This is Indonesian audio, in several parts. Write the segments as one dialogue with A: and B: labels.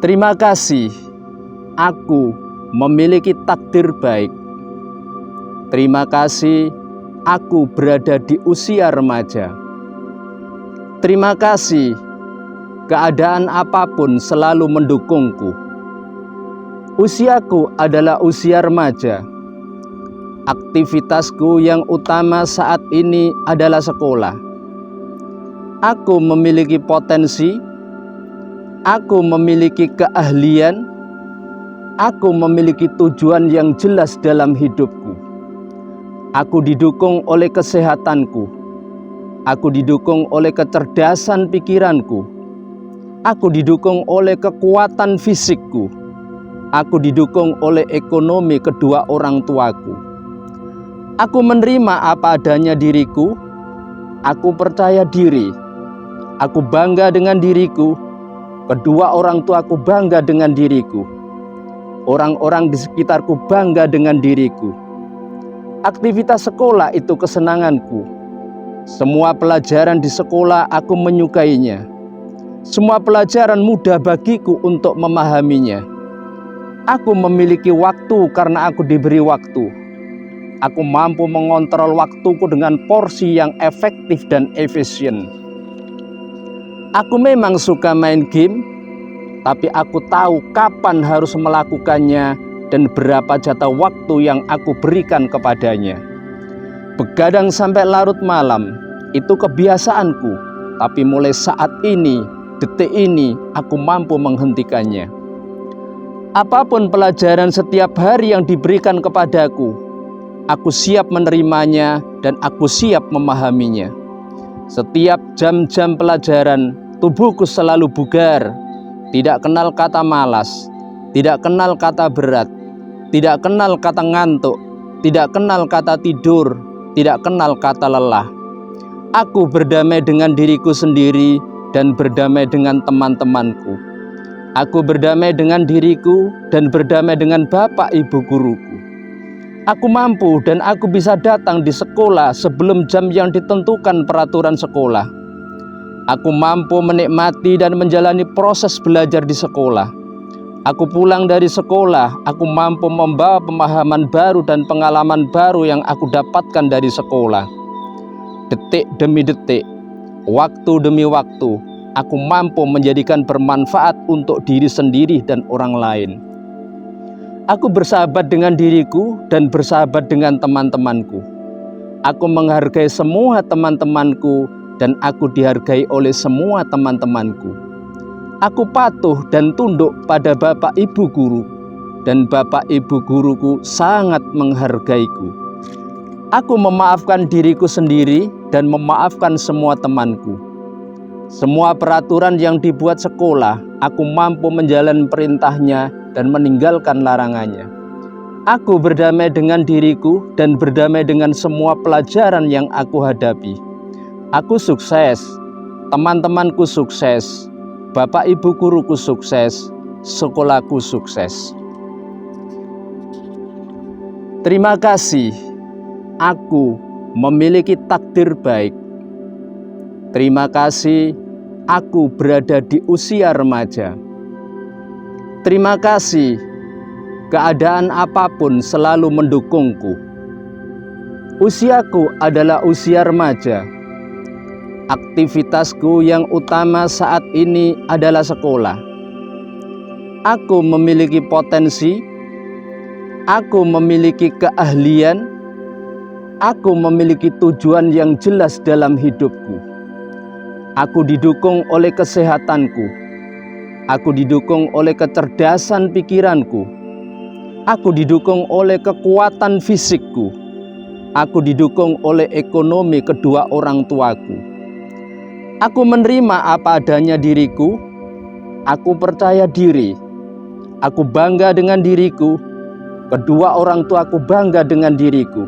A: Terima kasih, aku memiliki takdir baik. Terima kasih, aku berada di usia remaja. Terima kasih, keadaan apapun selalu mendukungku. Usiaku adalah usia remaja. Aktivitasku yang utama saat ini adalah sekolah. Aku memiliki potensi. Aku memiliki keahlian, aku memiliki tujuan yang jelas dalam hidupku. Aku didukung oleh kesehatanku, aku didukung oleh kecerdasan pikiranku, aku didukung oleh kekuatan fisikku, aku didukung oleh ekonomi kedua orang tuaku. Aku menerima apa adanya diriku, aku percaya diri, aku bangga dengan diriku. Kedua orang tuaku bangga dengan diriku. Orang-orang di sekitarku bangga dengan diriku. Aktivitas sekolah itu kesenanganku. Semua pelajaran di sekolah aku menyukainya. Semua pelajaran mudah bagiku untuk memahaminya. Aku memiliki waktu karena aku diberi waktu. Aku mampu mengontrol waktuku dengan porsi yang efektif dan efisien. Aku memang suka main game, tapi aku tahu kapan harus melakukannya dan berapa jatah waktu yang aku berikan kepadanya. Begadang sampai larut malam, itu kebiasaanku, tapi mulai saat ini, detik ini, aku mampu menghentikannya. Apapun pelajaran setiap hari yang diberikan kepadaku, aku siap menerimanya dan aku siap memahaminya. Setiap jam-jam pelajaran, tubuhku selalu bugar, tidak kenal kata malas, tidak kenal kata berat, tidak kenal kata ngantuk, tidak kenal kata tidur, tidak kenal kata lelah. Aku berdamai dengan diriku sendiri dan berdamai dengan teman-temanku. Aku berdamai dengan diriku dan berdamai dengan bapak ibu guruku. Aku mampu dan aku bisa datang di sekolah sebelum jam yang ditentukan peraturan sekolah. Aku mampu menikmati dan menjalani proses belajar di sekolah. Aku pulang dari sekolah, aku mampu membawa pemahaman baru dan pengalaman baru yang aku dapatkan dari sekolah. Detik demi detik, waktu demi waktu, aku mampu menjadikan bermanfaat untuk diri sendiri dan orang lain. Aku bersahabat dengan diriku dan bersahabat dengan teman-temanku. Aku menghargai semua teman-temanku dan aku dihargai oleh semua teman-temanku. Aku patuh dan tunduk pada bapak ibu guru, dan bapak ibu guruku sangat menghargaiku. Aku memaafkan diriku sendiri dan memaafkan semua temanku. Semua peraturan yang dibuat sekolah, aku mampu menjalankan perintahnya dan meninggalkan larangannya. Aku berdamai dengan diriku dan berdamai dengan semua pelajaran yang aku hadapi. Aku sukses, teman-temanku sukses, bapak ibu guruku sukses, sekolahku sukses. Terima kasih, aku memiliki takdir baik. Terima kasih, aku berada di usia remaja. Terima kasih, keadaan apapun selalu mendukungku. Usiaku adalah usia remaja. Aktivitasku yang utama saat ini adalah sekolah. Aku memiliki potensi, aku memiliki keahlian, aku memiliki tujuan yang jelas dalam hidupku. Aku didukung oleh kesehatanku, aku didukung oleh kecerdasan pikiranku, aku didukung oleh kekuatan fisikku, aku didukung oleh ekonomi kedua orang tuaku. Aku menerima apa adanya diriku, aku percaya diri, aku bangga dengan diriku, kedua orang tuaku bangga dengan diriku,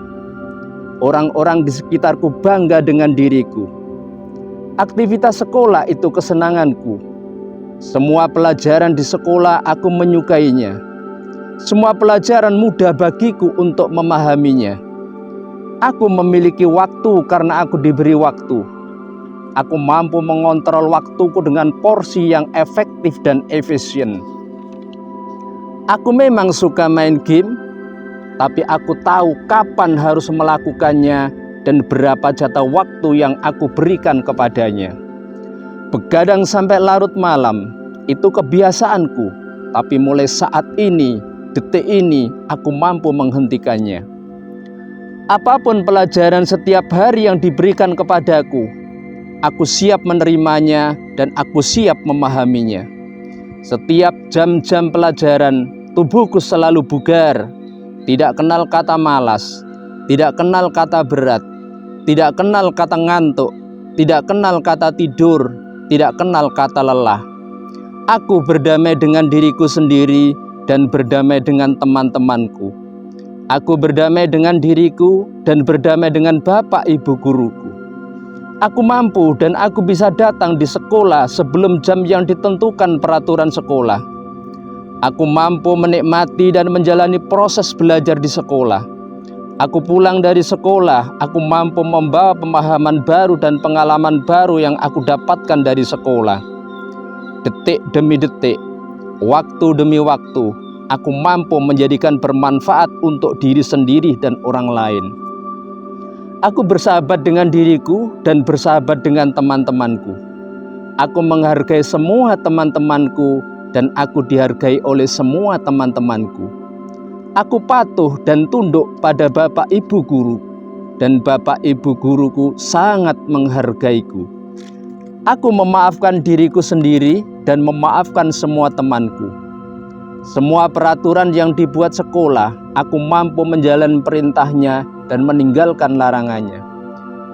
A: orang-orang di sekitarku bangga dengan diriku. Aktivitas sekolah itu kesenanganku. Semua pelajaran di sekolah aku menyukainya. Semua pelajaran mudah bagiku untuk memahaminya. Aku memiliki waktu karena aku diberi waktu. Aku mampu mengontrol waktuku dengan porsi yang efektif dan efisien. Aku memang suka main game, tapi aku tahu kapan harus melakukannya dan berapa jatah waktu yang aku berikan kepadanya. Begadang sampai larut malam, itu kebiasaanku, tapi mulai saat ini, detik ini, aku mampu menghentikannya. Apapun pelajaran setiap hari yang diberikan kepadaku, aku siap menerimanya dan aku siap memahaminya. Setiap jam-jam pelajaran, tubuhku selalu bugar, tidak kenal kata malas, tidak kenal kata berat, tidak kenal kata ngantuk, tidak kenal kata tidur, tidak kenal kata lelah. Aku berdamai dengan diriku sendiri dan berdamai dengan teman-temanku. Aku berdamai dengan diriku dan berdamai dengan bapak ibu guruku. Aku mampu dan aku bisa datang di sekolah sebelum jam yang ditentukan peraturan sekolah. Aku mampu menikmati dan menjalani proses belajar di sekolah. Aku pulang dari sekolah, aku mampu membawa pemahaman baru dan pengalaman baru yang aku dapatkan dari sekolah. Detik demi detik, waktu demi waktu, aku mampu menjadikan bermanfaat untuk diri sendiri dan orang lain. Aku bersahabat dengan diriku dan bersahabat dengan teman-temanku. Aku menghargai semua teman-temanku dan aku dihargai oleh semua teman-temanku. Aku patuh dan tunduk pada bapak ibu guru, dan bapak ibu guruku sangat menghargaiku. Aku memaafkan diriku sendiri dan memaafkan semua temanku. Semua peraturan yang dibuat sekolah, aku mampu menjalankan perintahnya dan meninggalkan larangannya.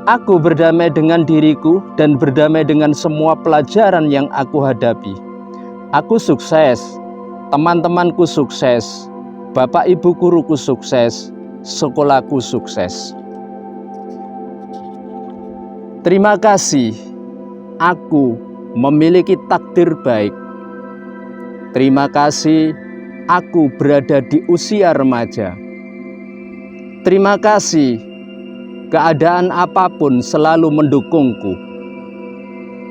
A: Aku berdamai dengan diriku dan berdamai dengan semua pelajaran yang aku hadapi. Aku sukses, teman-temanku sukses, bapak ibu guruku sukses, sekolahku sukses. Terima kasih, aku memiliki takdir baik. Terima kasih, aku berada di usia remaja. Terima kasih, keadaan apapun selalu mendukungku.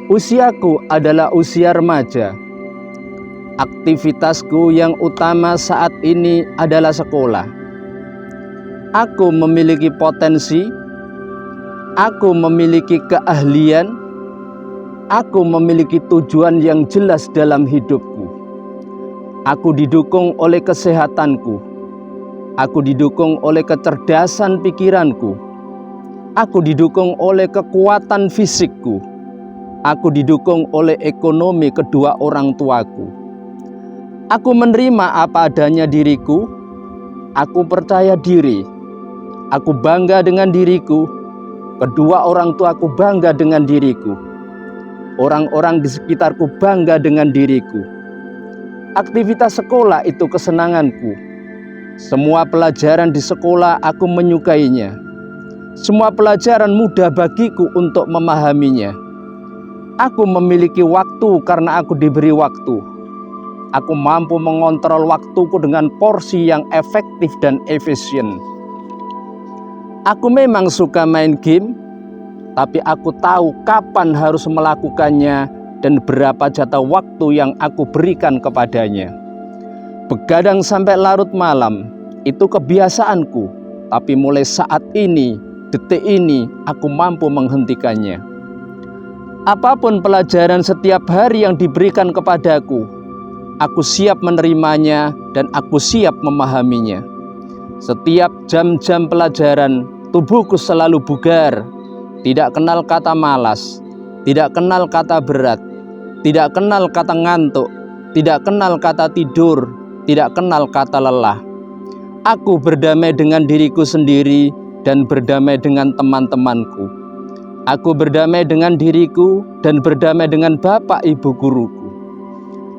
A: Usiaku adalah usia remaja. Aktivitasku yang utama saat ini adalah sekolah. Aku memiliki potensi, aku memiliki keahlian, aku memiliki tujuan yang jelas dalam hidupku. Aku didukung oleh kesehatanku. Aku didukung oleh kecerdasan pikiranku. Aku didukung oleh kekuatan fisikku. Aku didukung oleh ekonomi kedua orang tuaku. Aku menerima apa adanya diriku. Aku percaya diri. Aku bangga dengan diriku. Kedua orang tuaku bangga dengan diriku. Orang-orang di sekitarku bangga dengan diriku. Aktivitas sekolah itu kesenanganku. Semua pelajaran di sekolah aku menyukainya. Semua pelajaran mudah bagiku untuk memahaminya. Aku memiliki waktu karena aku diberi waktu. Aku mampu mengontrol waktuku dengan porsi yang efektif dan efisien. Aku memang suka main game, tapi aku tahu kapan harus melakukannya dan berapa jatah waktu yang aku berikan kepadanya. Begadang sampai larut malam, itu kebiasaanku, tapi mulai saat ini, detik ini, aku mampu menghentikannya. Apapun pelajaran setiap hari yang diberikan kepadaku, aku siap menerimanya dan aku siap memahaminya. Setiap jam-jam pelajaran, tubuhku selalu bugar, tidak kenal kata malas, tidak kenal kata berat, tidak kenal kata ngantuk, tidak kenal kata tidur, tidak kenal kata lelah. Aku berdamai dengan diriku sendiri dan berdamai dengan teman-temanku. Aku berdamai dengan diriku dan berdamai dengan bapak ibu guruku.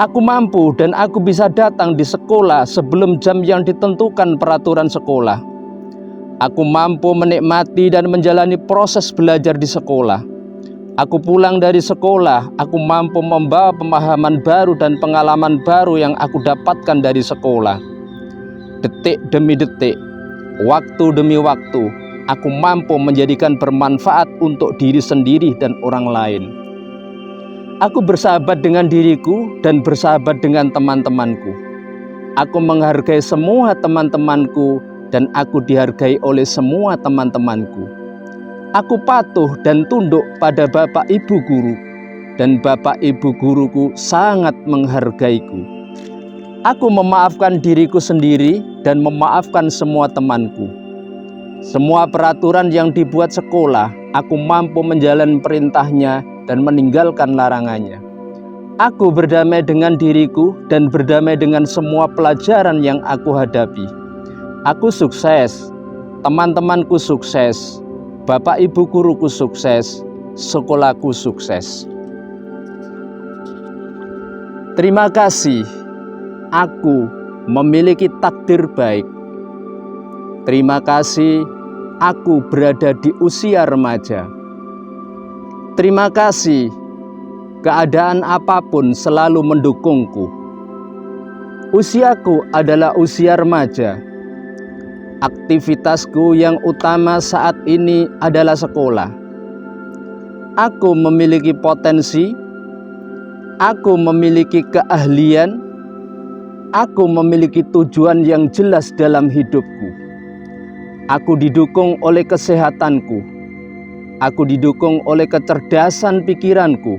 A: Aku mampu dan aku bisa datang di sekolah sebelum jam yang ditentukan peraturan sekolah. Aku mampu menikmati dan menjalani proses belajar di sekolah. Aku pulang dari sekolah, aku mampu membawa pemahaman baru dan pengalaman baru yang aku dapatkan dari sekolah. Detik demi detik, waktu demi waktu, aku mampu menjadikan bermanfaat untuk diri sendiri dan orang lain. Aku bersahabat dengan diriku dan bersahabat dengan teman-temanku. Aku menghargai semua teman-temanku dan aku dihargai oleh semua teman-temanku. Aku patuh dan tunduk pada Bapak Ibu Guru, dan Bapak Ibu Guruku sangat menghargaiku. Aku memaafkan diriku sendiri dan memaafkan semua temanku. Semua peraturan yang dibuat sekolah, aku mampu menjalankan perintahnya dan meninggalkan larangannya. Aku berdamai dengan diriku dan berdamai dengan semua pelajaran yang aku hadapi. Aku sukses, teman-temanku sukses, Bapak Ibu Guruku sukses, sekolahku sukses. Terima kasih, aku memiliki takdir baik. Terima kasih, aku berada di usia remaja. Terima kasih, keadaan apapun selalu mendukungku. Usiaku adalah usia remaja. Aktivitasku yang utama saat ini adalah sekolah. Aku memiliki potensi, aku memiliki keahlian, aku memiliki tujuan yang jelas dalam hidupku. Aku didukung oleh kesehatanku, aku didukung oleh kecerdasan pikiranku,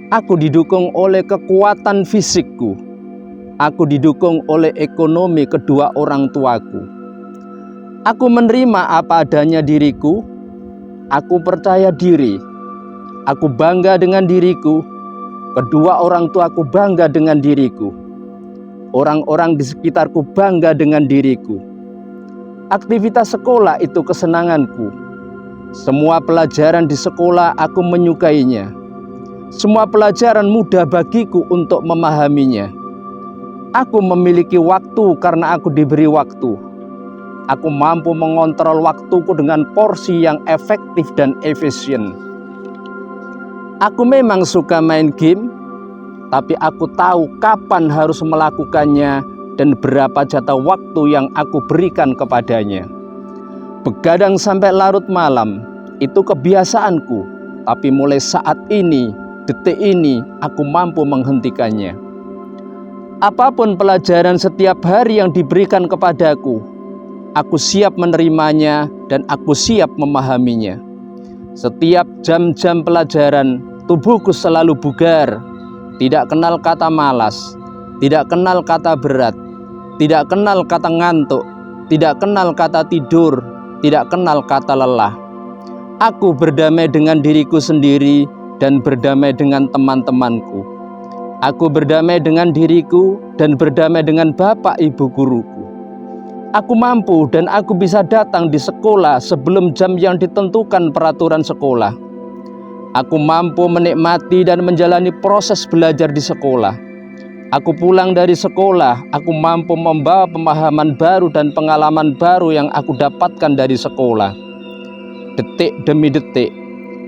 A: aku didukung oleh kekuatan fisikku, aku didukung oleh ekonomi kedua orang tuaku. Aku menerima apa adanya diriku, aku percaya diri, aku bangga dengan diriku, kedua orang tuaku bangga dengan diriku, orang-orang di sekitarku bangga dengan diriku. Aktivitas sekolah itu kesenanganku. Semua pelajaran di sekolah aku menyukainya. Semua pelajaran mudah bagiku untuk memahaminya. Aku memiliki waktu karena aku diberi waktu. Aku mampu mengontrol waktuku dengan porsi yang efektif dan efisien. Aku memang suka main game, tapi aku tahu kapan harus melakukannya dan berapa jatah waktu yang aku berikan kepadanya. Begadang sampai larut malam, itu kebiasaanku, tapi mulai saat ini, detik ini, aku mampu menghentikannya. Apapun pelajaran setiap hari yang diberikan kepadaku, aku siap menerimanya dan aku siap memahaminya. Setiap jam-jam pelajaran, tubuhku selalu bugar, tidak kenal kata malas, tidak kenal kata berat, tidak kenal kata ngantuk, tidak kenal kata tidur, tidak kenal kata lelah. Aku berdamai dengan diriku sendiri dan berdamai dengan teman-temanku. Aku berdamai dengan diriku dan berdamai dengan Bapak Ibu Guruku. Aku mampu dan aku bisa datang di sekolah sebelum jam yang ditentukan peraturan sekolah. Aku mampu menikmati dan menjalani proses belajar di sekolah. Aku pulang dari sekolah, aku mampu membawa pemahaman baru dan pengalaman baru yang aku dapatkan dari sekolah. Detik demi detik,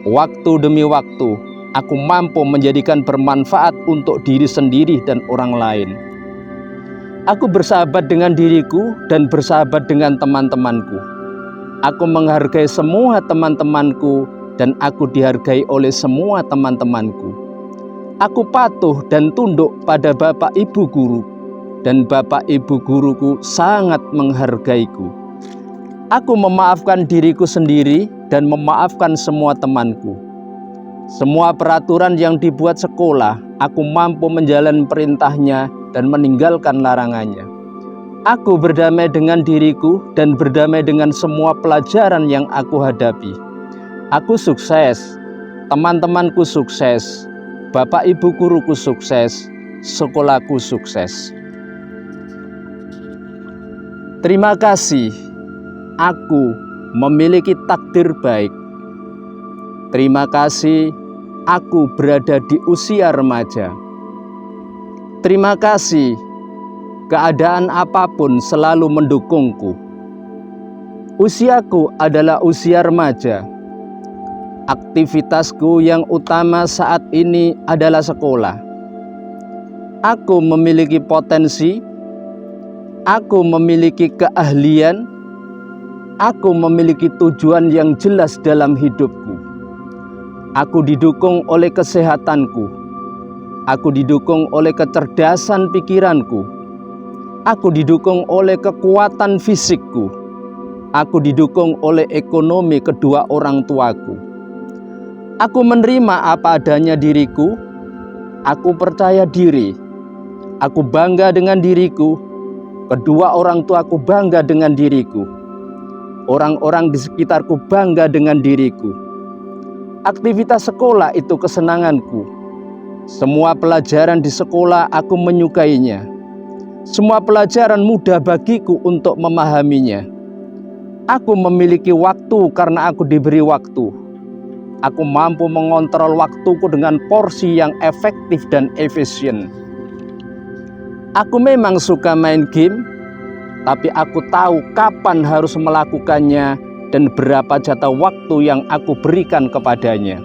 A: waktu demi waktu, aku mampu menjadikan bermanfaat untuk diri sendiri dan orang lain. Aku bersahabat dengan diriku dan bersahabat dengan teman-temanku. Aku menghargai semua teman-temanku dan aku dihargai oleh semua teman-temanku. Aku patuh dan tunduk pada Bapak Ibu Guru, dan Bapak Ibu Guruku sangat menghargaiku. Aku memaafkan diriku sendiri dan memaafkan semua temanku. Semua peraturan yang dibuat sekolah, aku mampu menjalankan perintahnya dan meninggalkan larangannya. Aku berdamai dengan diriku dan berdamai dengan semua pelajaran yang aku hadapi. Aku sukses, teman-temanku sukses, Bapak Ibu Guruku sukses, sekolahku sukses. Terima kasih, aku memiliki takdir baik. Terima kasih, aku berada di usia remaja. Terima kasih, keadaan apapun selalu mendukungku. Usiaku adalah usia remaja. Aktivitasku yang utama saat ini adalah sekolah. Aku memiliki potensi, aku memiliki keahlian, aku memiliki tujuan yang jelas dalam hidupku. Aku didukung oleh kesehatanku, aku didukung oleh kecerdasan pikiranku, Aku didukung oleh kekuatan fisikku. Aku didukung oleh ekonomi kedua orang tuaku. Aku menerima apa adanya diriku. Aku percaya diri. Aku bangga dengan diriku. Kedua orang tuaku bangga dengan diriku. Orang-orang di sekitarku bangga dengan diriku. Aktivitas sekolah itu kesenanganku. Semua pelajaran di sekolah aku menyukainya. Semua pelajaran mudah bagiku untuk memahaminya. Aku memiliki waktu karena aku diberi waktu. Aku mampu mengontrol waktuku dengan porsi yang efektif dan efisien. Aku memang suka main game, tapi aku tahu kapan harus melakukannya dan berapa jatah waktu yang aku berikan kepadanya.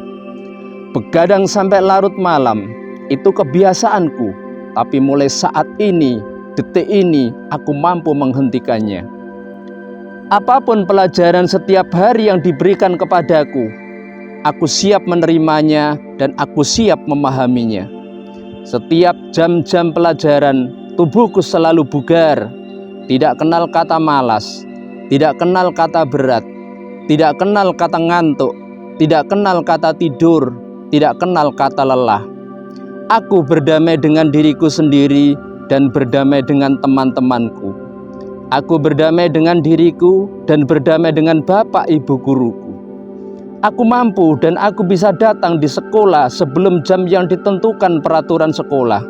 A: Begadang sampai larut malam, itu kebiasaanku, tapi mulai saat ini, detik ini, aku mampu menghentikannya. Apapun pelajaran setiap hari yang diberikan kepadaku, aku siap menerimanya dan aku siap memahaminya. Setiap jam-jam pelajaran, tubuhku selalu bugar. Tidak kenal kata malas, tidak kenal kata berat, tidak kenal kata ngantuk, tidak kenal kata tidur, tidak kenal kata lelah. Aku berdamai dengan diriku sendiri dan berdamai dengan teman-temanku. Aku berdamai dengan diriku dan berdamai dengan bapak ibu guruku. Aku mampu dan aku bisa datang di sekolah sebelum jam yang ditentukan peraturan sekolah.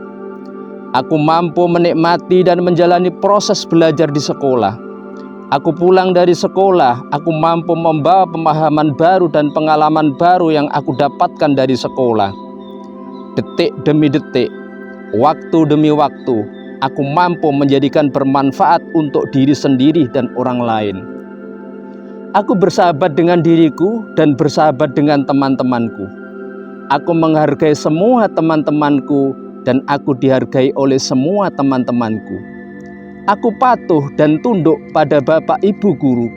A: Aku mampu menikmati dan menjalani proses belajar di sekolah. Aku pulang dari sekolah, aku mampu membawa pemahaman baru dan pengalaman baru yang aku dapatkan dari sekolah. Detik demi detik, waktu demi waktu, aku mampu menjadikan bermanfaat untuk diri sendiri dan orang lain. Aku bersahabat dengan diriku dan bersahabat dengan teman-temanku. Aku menghargai semua teman-temanku dan aku dihargai oleh semua teman-temanku. Aku patuh dan tunduk pada bapak ibu guru,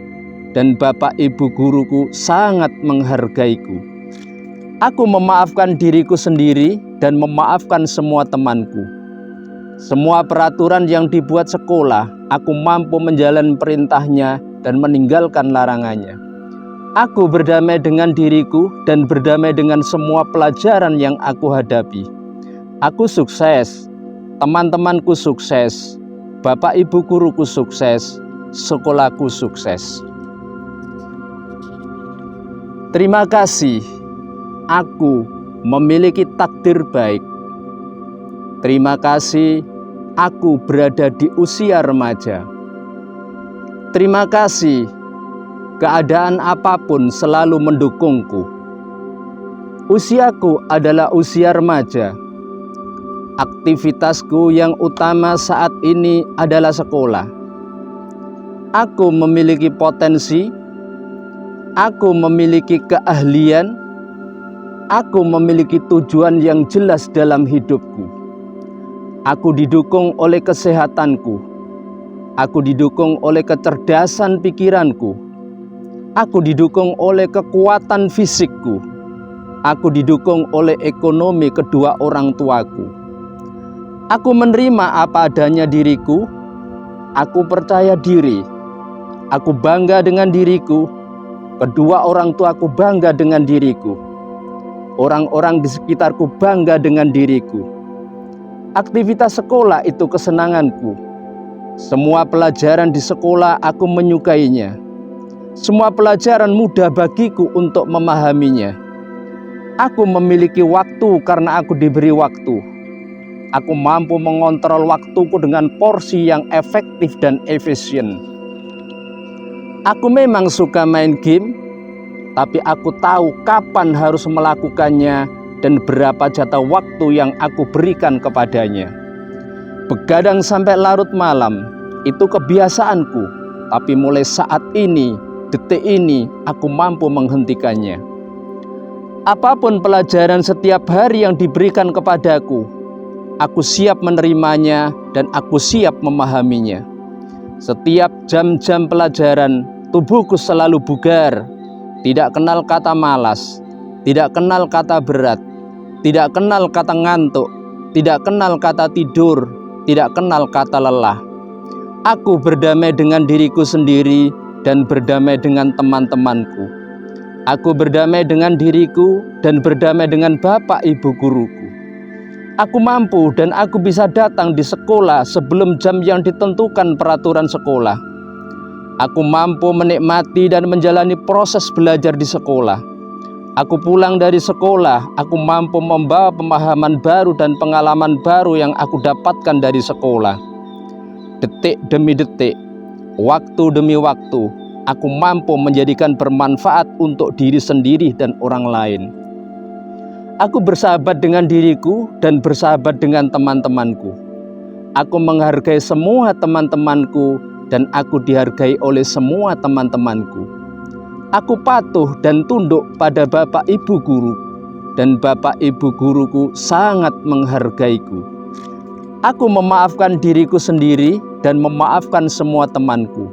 A: dan bapak ibu guruku sangat menghargaiku. Aku memaafkan diriku sendiri dan memaafkan semua temanku. Semua peraturan yang dibuat sekolah, aku mampu menjalani perintahnya dan meninggalkan larangannya. Aku berdamai dengan diriku dan berdamai dengan semua pelajaran yang aku hadapi. Aku sukses, teman-temanku sukses, bapak ibu guruku sukses, sekolahku sukses. Terima kasih. Aku memiliki takdir baik. Terima kasih, aku berada di usia remaja. Terima kasih, keadaan apapun selalu mendukungku. Usiaku adalah usia remaja. Aktivitasku yang utama saat ini adalah sekolah. Aku memiliki potensi, aku memiliki keahlian, aku memiliki tujuan yang jelas dalam hidupku. Aku didukung oleh kesehatanku. Aku didukung oleh kecerdasan pikiranku. Aku didukung oleh kekuatan fisikku. Aku didukung oleh ekonomi kedua orang tuaku. Aku menerima apa adanya diriku. Aku percaya diri. Aku bangga dengan diriku. Kedua orang tuaku bangga dengan diriku. Orang-orang di sekitarku bangga dengan diriku. Aktivitas sekolah itu kesenanganku. Semua pelajaran di sekolah aku menyukainya. Semua pelajaran mudah bagiku untuk memahaminya. Aku memiliki waktu karena aku diberi waktu. Aku mampu mengontrol waktuku dengan porsi yang efektif dan efisien. Aku memang suka main game, tapi aku tahu kapan harus melakukannya dan berapa jatah waktu yang aku berikan kepadanya. Begadang sampai larut malam, itu kebiasaanku, tapi mulai saat ini, detik ini, aku mampu menghentikannya. Apapun pelajaran setiap hari yang diberikan kepadaku, aku siap menerimanya dan aku siap memahaminya. Setiap jam-jam pelajaran, tubuhku selalu bugar. Tidak kenal kata malas, tidak kenal kata berat, tidak kenal kata ngantuk, tidak kenal kata tidur, tidak kenal kata lelah. Aku berdamai dengan diriku sendiri dan berdamai dengan teman-temanku. Aku berdamai dengan diriku dan berdamai dengan bapak ibu guruku. Aku mampu dan aku bisa datang di sekolah sebelum jam yang ditentukan peraturan sekolah. Aku mampu menikmati dan menjalani proses belajar di sekolah. Aku pulang dari sekolah, aku mampu membawa pemahaman baru dan pengalaman baru yang aku dapatkan dari sekolah. Detik demi detik, waktu demi waktu, aku mampu menjadikan bermanfaat untuk diri sendiri dan orang lain. Aku bersahabat dengan diriku dan bersahabat dengan teman-temanku. Aku menghargai semua teman-temanku dan aku dihargai oleh semua teman-temanku. Aku patuh dan tunduk pada bapak ibu guru dan bapak ibu guruku sangat menghargaiku. Aku memaafkan diriku sendiri dan memaafkan semua temanku.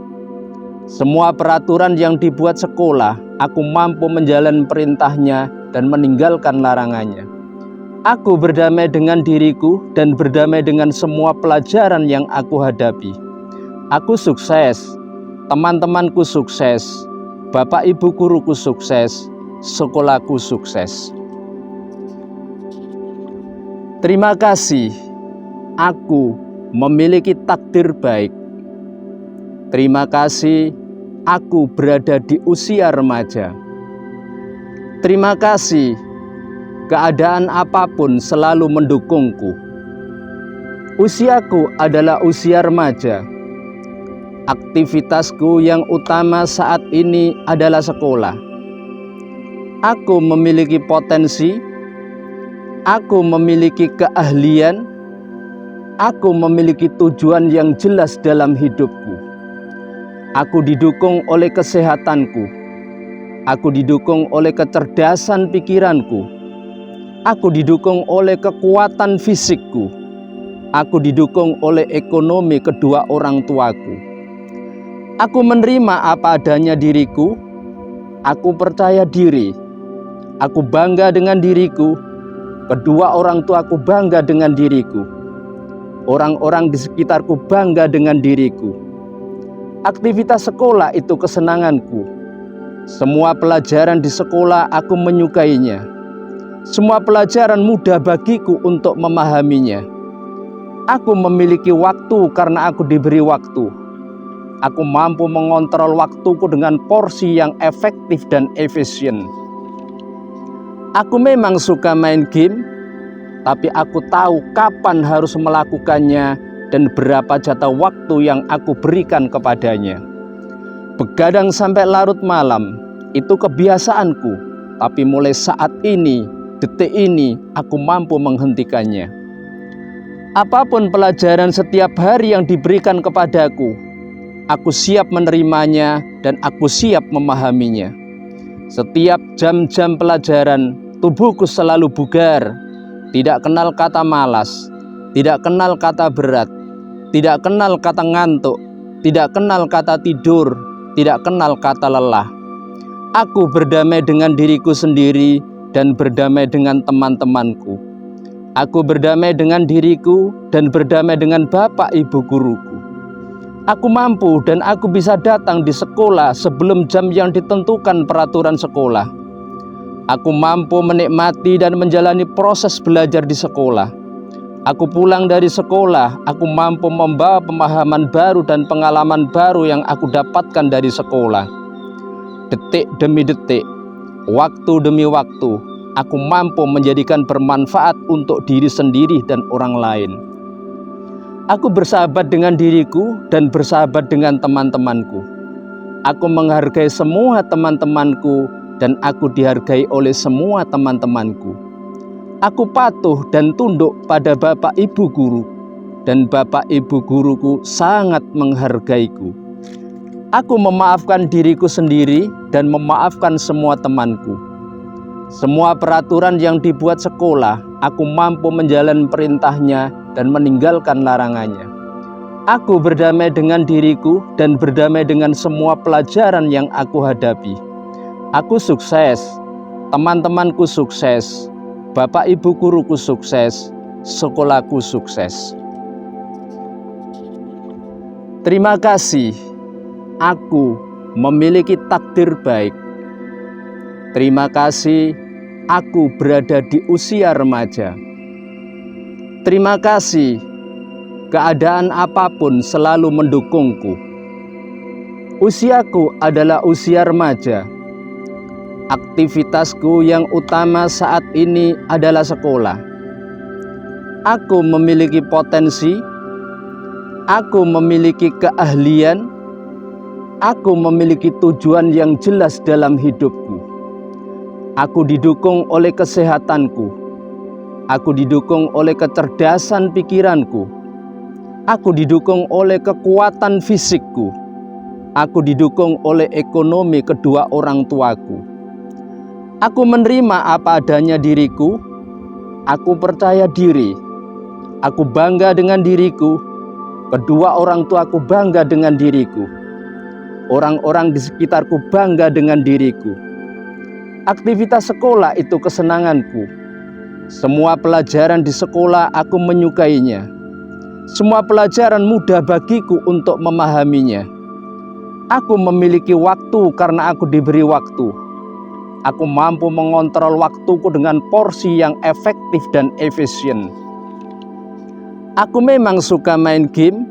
A: Semua peraturan yang dibuat sekolah, aku mampu menjalankan perintahnya dan meninggalkan larangannya. Aku berdamai dengan diriku dan berdamai dengan semua pelajaran yang aku hadapi. Aku sukses, teman-temanku sukses, bapak ibu guruku sukses, sekolahku sukses. Terima kasih, aku memiliki takdir baik. Terima kasih, aku berada di usia remaja. Terima kasih, keadaan apapun selalu mendukungku. Usiaku adalah usia remaja. Aktivitasku yang utama saat ini adalah sekolah. Aku memiliki potensi, aku memiliki keahlian, aku memiliki tujuan yang jelas dalam hidupku. Aku didukung oleh kesehatanku. Aku didukung oleh kecerdasan pikiranku. Aku didukung oleh kekuatan fisikku. Aku didukung oleh ekonomi kedua orang tuaku. Aku menerima apa adanya diriku. Aku percaya diri. Aku bangga dengan diriku. Kedua orang tuaku bangga dengan diriku. Orang-orang di sekitarku bangga dengan diriku. Aktivitas sekolah itu kesenanganku. Semua pelajaran di sekolah aku menyukainya. Semua pelajaran mudah bagiku untuk memahaminya. Aku memiliki waktu karena aku diberi waktu. Aku mampu mengontrol waktuku dengan porsi yang efektif dan efisien. Aku memang suka main game, tapi aku tahu kapan harus melakukannya dan berapa jatah waktu yang aku berikan kepadanya. Begadang sampai larut malam, itu kebiasaanku, tapi mulai saat ini, detik ini, aku mampu menghentikannya. Apapun pelajaran setiap hari yang diberikan kepadaku, aku siap menerimanya dan aku siap memahaminya. Setiap jam-jam pelajaran, tubuhku selalu bugar, tidak kenal kata malas, tidak kenal kata berat, tidak kenal kata ngantuk, tidak kenal kata tidur, tidak kenal kata lelah. Aku berdamai dengan diriku sendiri dan berdamai dengan teman-temanku. Aku berdamai dengan diriku dan berdamai dengan bapak ibu guruku. Aku mampu dan aku bisa datang di sekolah sebelum jam yang ditentukan peraturan sekolah. Aku mampu menikmati dan menjalani proses belajar di sekolah. Aku pulang dari sekolah, aku mampu membawa pemahaman baru dan pengalaman baru yang aku dapatkan dari sekolah. Detik demi detik, waktu demi waktu, aku mampu menjadikan bermanfaat untuk diri sendiri dan orang lain. Aku bersahabat dengan diriku dan bersahabat dengan teman-temanku. Aku menghargai semua teman-temanku dan aku dihargai oleh semua teman-temanku. Aku patuh dan tunduk pada bapak ibu guru dan bapak ibu guruku sangat menghargaiku. Aku memaafkan diriku sendiri dan memaafkan semua temanku. Semua peraturan yang dibuat sekolah, aku mampu menjalankan perintahnya dan meninggalkan larangannya. Aku berdamai dengan diriku dan berdamai dengan semua pelajaran yang aku hadapi. Aku sukses, teman-temanku sukses, bapak ibu guruku sukses, sekolahku sukses. Terima kasih, aku memiliki takdir baik. Terima kasih, aku berada di usia remaja. Terima kasih, keadaan apapun selalu mendukungku. Usiaku adalah usia remaja. Aktivitasku yang utama saat ini adalah sekolah. Aku memiliki potensi, aku memiliki keahlian, aku memiliki tujuan yang jelas dalam hidupku. Aku didukung oleh kesehatanku, aku didukung oleh kecerdasan pikiranku, aku didukung oleh kekuatan fisikku, aku didukung oleh ekonomi kedua orang tuaku. Aku menerima apa adanya diriku, aku percaya diri, aku bangga dengan diriku, kedua orang tuaku bangga dengan diriku, orang-orang di sekitarku bangga dengan diriku. Aktivitas sekolah itu kesenanganku. Semua pelajaran di sekolah aku menyukainya. Semua pelajaran mudah bagiku untuk memahaminya. Aku memiliki waktu karena aku diberi waktu. Aku mampu mengontrol waktuku dengan porsi yang efektif dan efisien. Aku memang suka main game,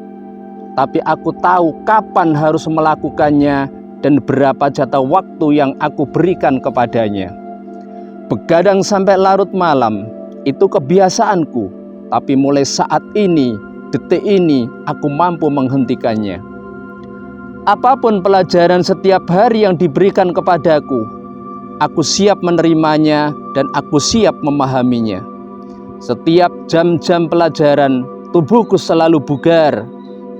A: tapi aku tahu kapan harus melakukannya dan berapa jatah waktu yang aku berikan kepadanya. Begadang sampai larut malam, itu kebiasaanku, tapi mulai saat ini, detik ini, aku mampu menghentikannya. Apapun pelajaran setiap hari yang diberikan kepadaku, aku siap menerimanya dan aku siap memahaminya. Setiap jam-jam pelajaran, tubuhku selalu bugar,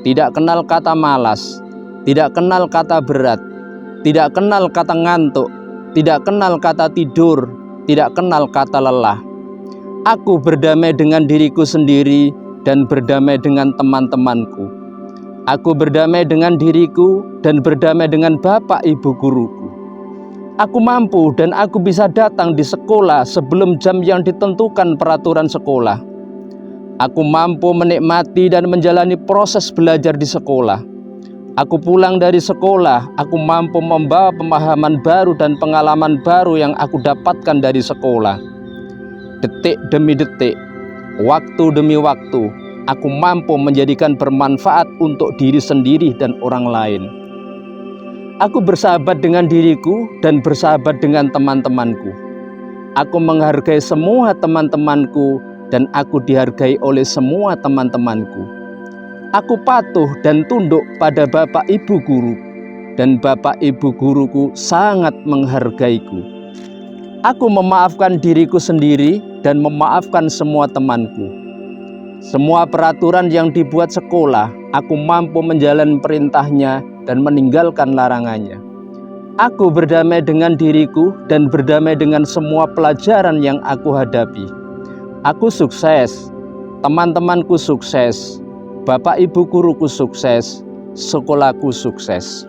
A: tidak kenal kata malas, tidak kenal kata berat, tidak kenal kata ngantuk, tidak kenal kata tidur, tidak kenal kata lelah. Aku berdamai dengan diriku sendiri dan berdamai dengan teman-temanku. Aku berdamai dengan diriku dan berdamai dengan bapak ibu guruku. Aku mampu dan aku bisa datang di sekolah sebelum jam yang ditentukan peraturan sekolah. Aku mampu menikmati dan menjalani proses belajar di sekolah. Aku pulang dari sekolah, aku mampu membawa pemahaman baru dan pengalaman baru yang aku dapatkan dari sekolah. Detik demi detik, waktu demi waktu, aku mampu menjadikan bermanfaat untuk diri sendiri dan orang lain. Aku bersahabat dengan diriku dan bersahabat dengan teman-temanku. Aku menghargai semua teman-temanku dan aku dihargai oleh semua teman-temanku. Aku patuh dan tunduk pada bapak ibu guru, dan bapak ibu guruku sangat menghargaiku. Aku memaafkan diriku sendiri dan memaafkan semua temanku. Semua peraturan yang dibuat sekolah, aku mampu menjalani perintahnya dan meninggalkan larangannya. Aku berdamai dengan diriku dan berdamai dengan semua pelajaran yang aku hadapi. Aku sukses, teman-temanku sukses, bapak ibu guruku sukses, sekolahku sukses.